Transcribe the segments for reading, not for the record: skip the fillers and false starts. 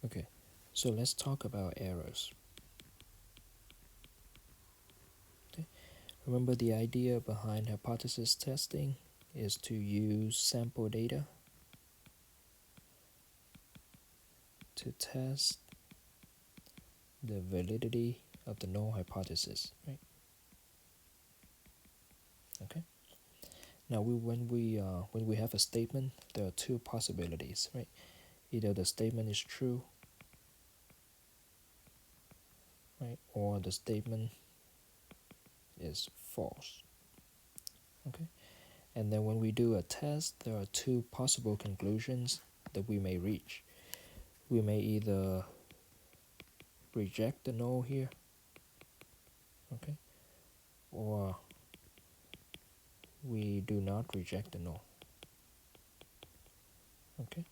Okay, so let's talk about errors. Okay. Remember the idea behind hypothesis testing is to use sample data to test the validity of the null hypothesis, right? Okay. Now, when we have a statement, there are two possibilities, right? Either the statement is true, right, or the statement is false. Okay. And then when we do a test, there are two possible conclusions that we may reach. We may either reject the null here, okay, or we do not reject the null. Okay.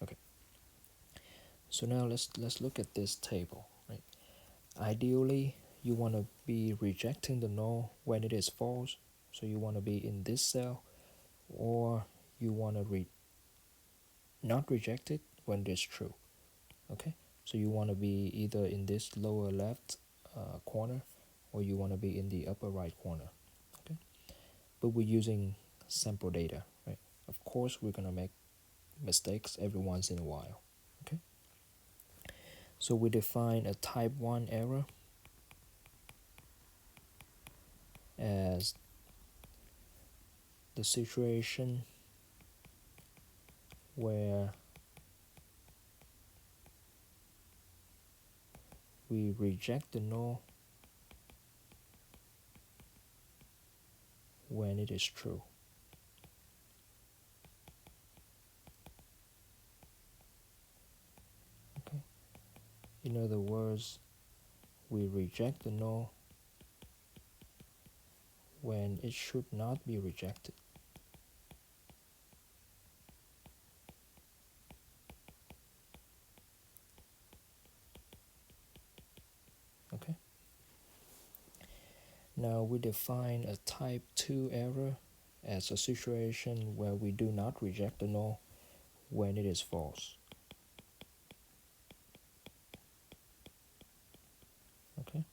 Okay. So now let's look at this table, right? Ideally, you want to be rejecting the null when it is false, so you want to be in this cell, or you want to not reject it when it is true. Okay. So you want to be either in this lower left corner, or you want to be in the upper right corner. Okay. But we're using sample data, right? Of course, we're gonna make mistakes every once in a while. Okay. So we define a type 1 error as the situation where we reject the null when it is true. Okay. In other words, we reject the null when it should not be rejected. Okay. Now we define a type 2 error as a situation where we do not reject the null when it is false. Okay.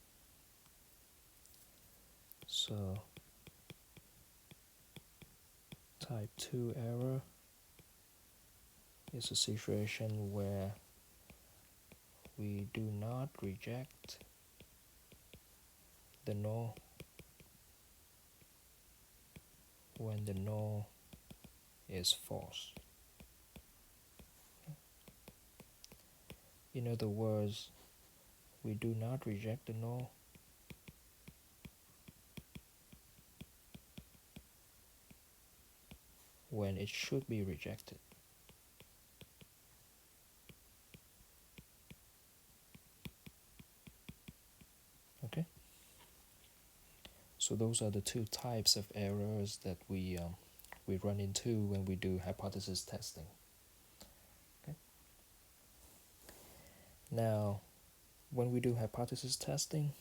So type 2 error is a situation where we do not reject the null when the null is false. In other words, we do not reject the null when it should be rejected. Okay. So those are the two types of errors that we run into when we do hypothesis testing. Okay. Now, when we do hypothesis testing,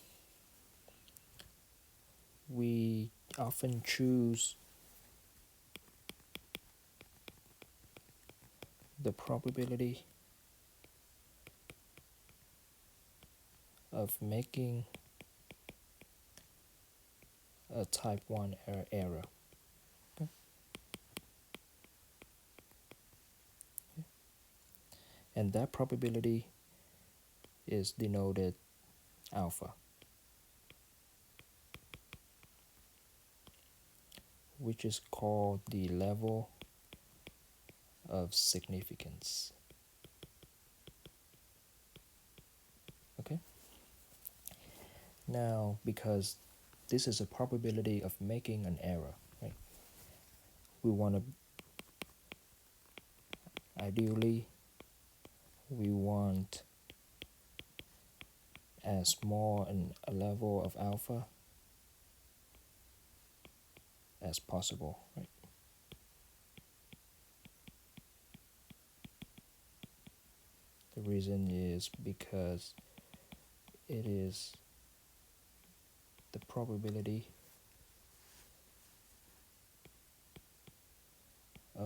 we often choose the probability of making a type 1 error. Okay. And that probability is denoted alpha, which is called the level of significance. Okay. Now, because this is a probability of making an error, right? We want to, ideally, we want as small a level of alpha as possible, right? The reason is because it is the probability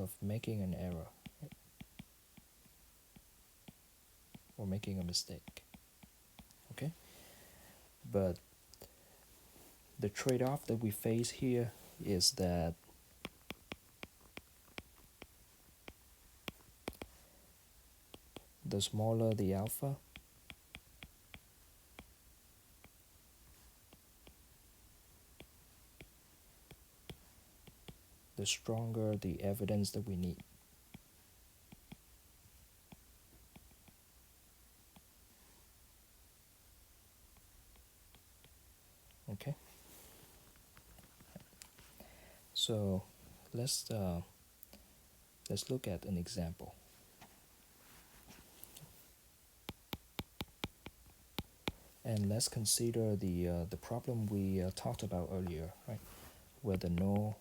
of making an error, right? Or making a mistake. Okay, but the trade-off that we face here is that the smaller the alpha, the stronger the evidence that we need. Okay, so let's look at an example. And let's consider the problem we talked about earlier, right? Where the null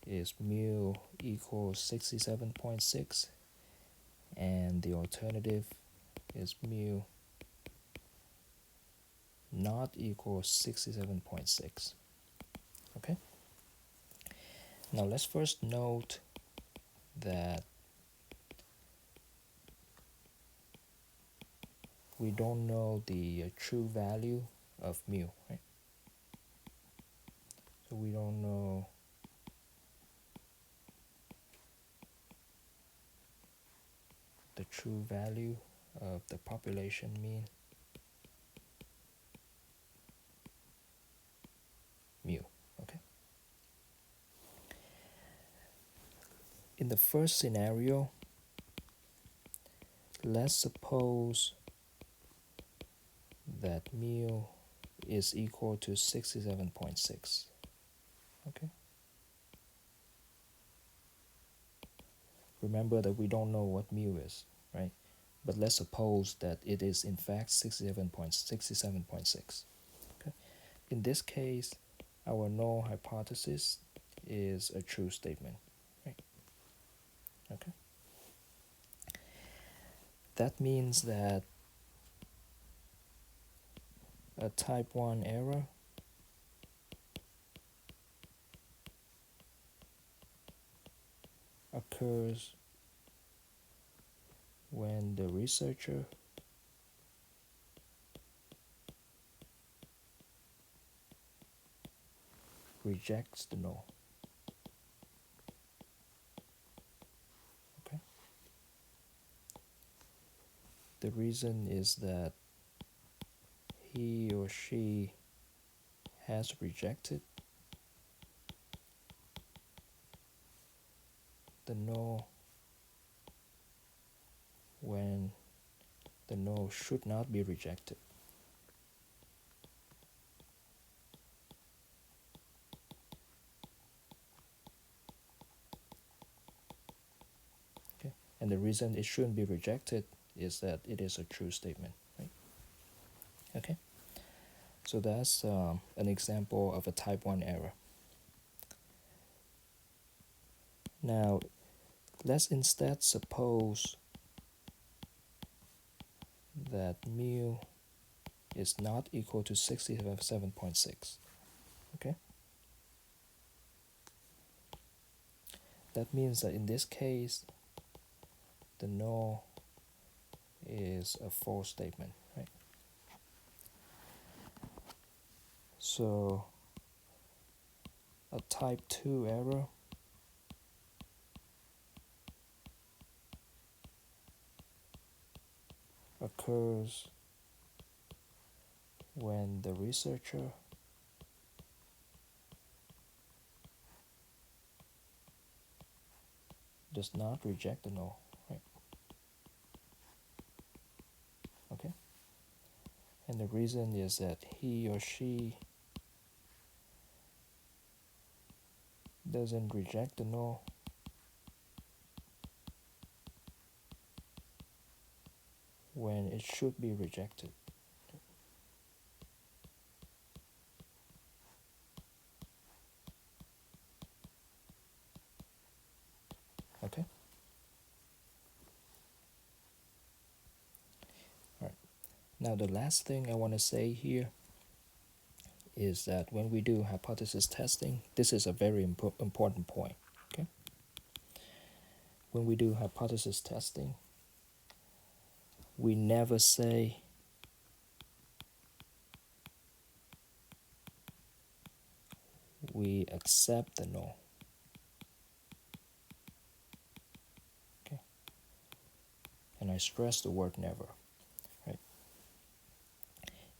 is mu equals 67.6 and the alternative is mu not equals 67.6. Okay? Now let's first note that we don't know the true value of mu, right? So we don't know the true value of the population mean mu. Okay. In the first scenario, let's suppose that mu is equal to 67.6. Okay. Remember that we don't know what mu is, right? But let's suppose that it is in fact 67.6. Okay. In this case, our null hypothesis is a true statement, right? Okay. That means that a type 1 error occurs when the researcher rejects the null. Okay. The reason is that he or she has rejected the null when the null should not be rejected. Okay. And the reason it shouldn't be rejected is that it is a true statement, right? Okay. So that's an example of a type 1 error. Now, let's instead suppose that mu is not equal to 67.6. Okay? That means that in this case, the null is a false statement, right? So a type 2 error occurs when the researcher does not reject the null, right? Okay? And the reason is that he or she doesn't reject the null when it should be rejected. Okay? All right. Now the last thing I want to say here is that when we do hypothesis testing, this is a very important point. Okay. When we do hypothesis testing, we never say we accept the no. Okay. And I stress the word never. Right.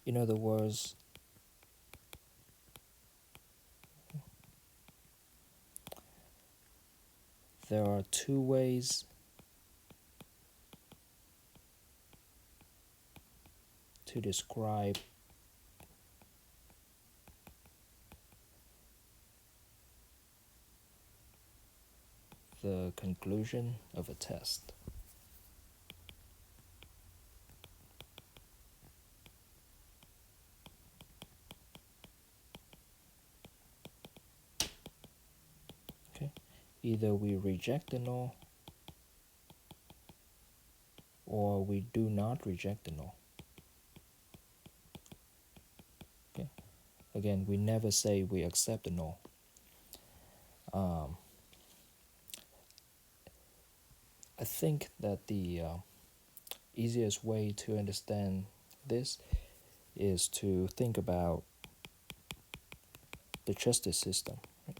In other words, there are two ways to describe the conclusion of a test. Okay. Either we reject the no or we do not reject the no. Okay. Again, we never say we accept the no. I think that the easiest way to understand this is to think about the justice system. Right?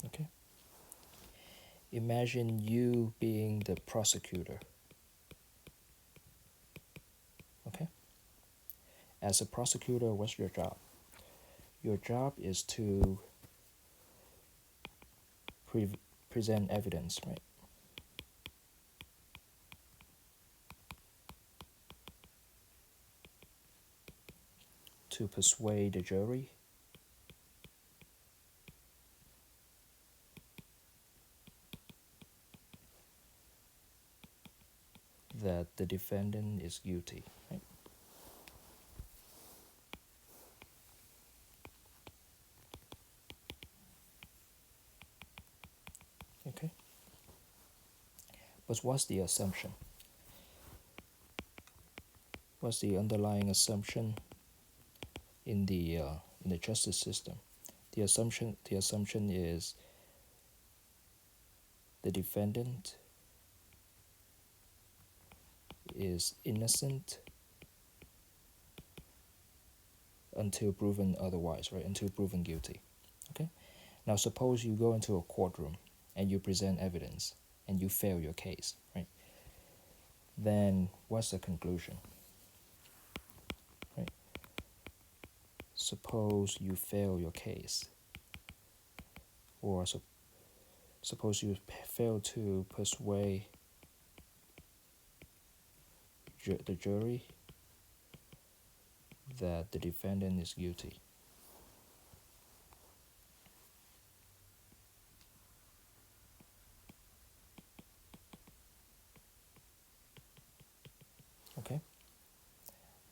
Okay. Imagine you being the prosecutor. Okay. As a prosecutor, what's your job? Your job is to present evidence, right? To persuade the jury that the defendant is guilty, right? Okay. But what's the assumption? What's the underlying assumption in the justice system? The assumption is the defendant is innocent until proven otherwise, right? Until proven guilty. Okay? Now suppose you go into a courtroom and you present evidence and you fail your case, right? Then what's the conclusion? Right? Suppose you fail your case, or suppose you fail to persuade the jury that the defendant is guilty. Okay?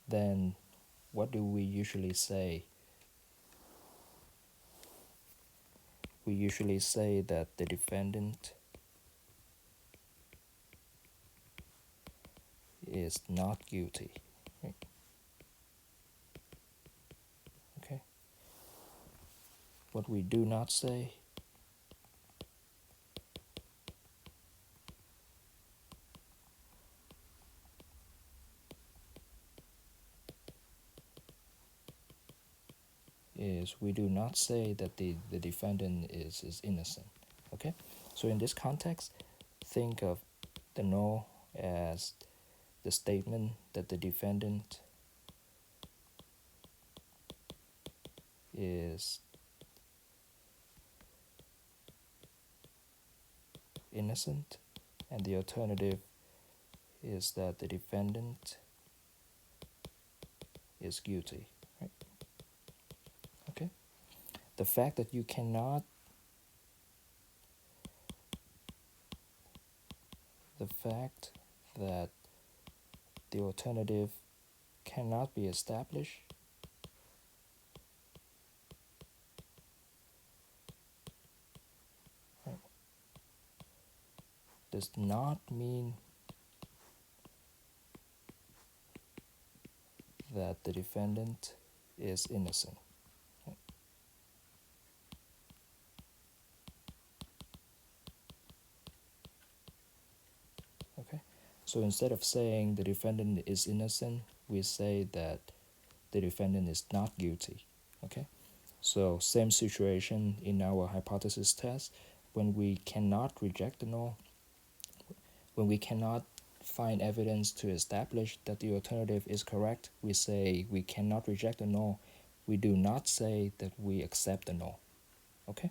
Then what do we usually say? We usually say that the defendant is not guilty. Right? Okay? What we do not say is we do not say that the defendant is innocent. Okay? So in this context, think of the no as the statement that the defendant is innocent, and the alternative is that the defendant is guilty. Right? Okay? The fact that you cannot the fact that the alternative cannot be established right, does not mean that the defendant is innocent. Right? So instead of saying the defendant is innocent, we say that the defendant is not guilty. Okay? So same situation in our hypothesis test. When we cannot reject the null, when we cannot find evidence to establish that the alternative is correct, we say we cannot reject the null. We do not say that we accept the null. Okay?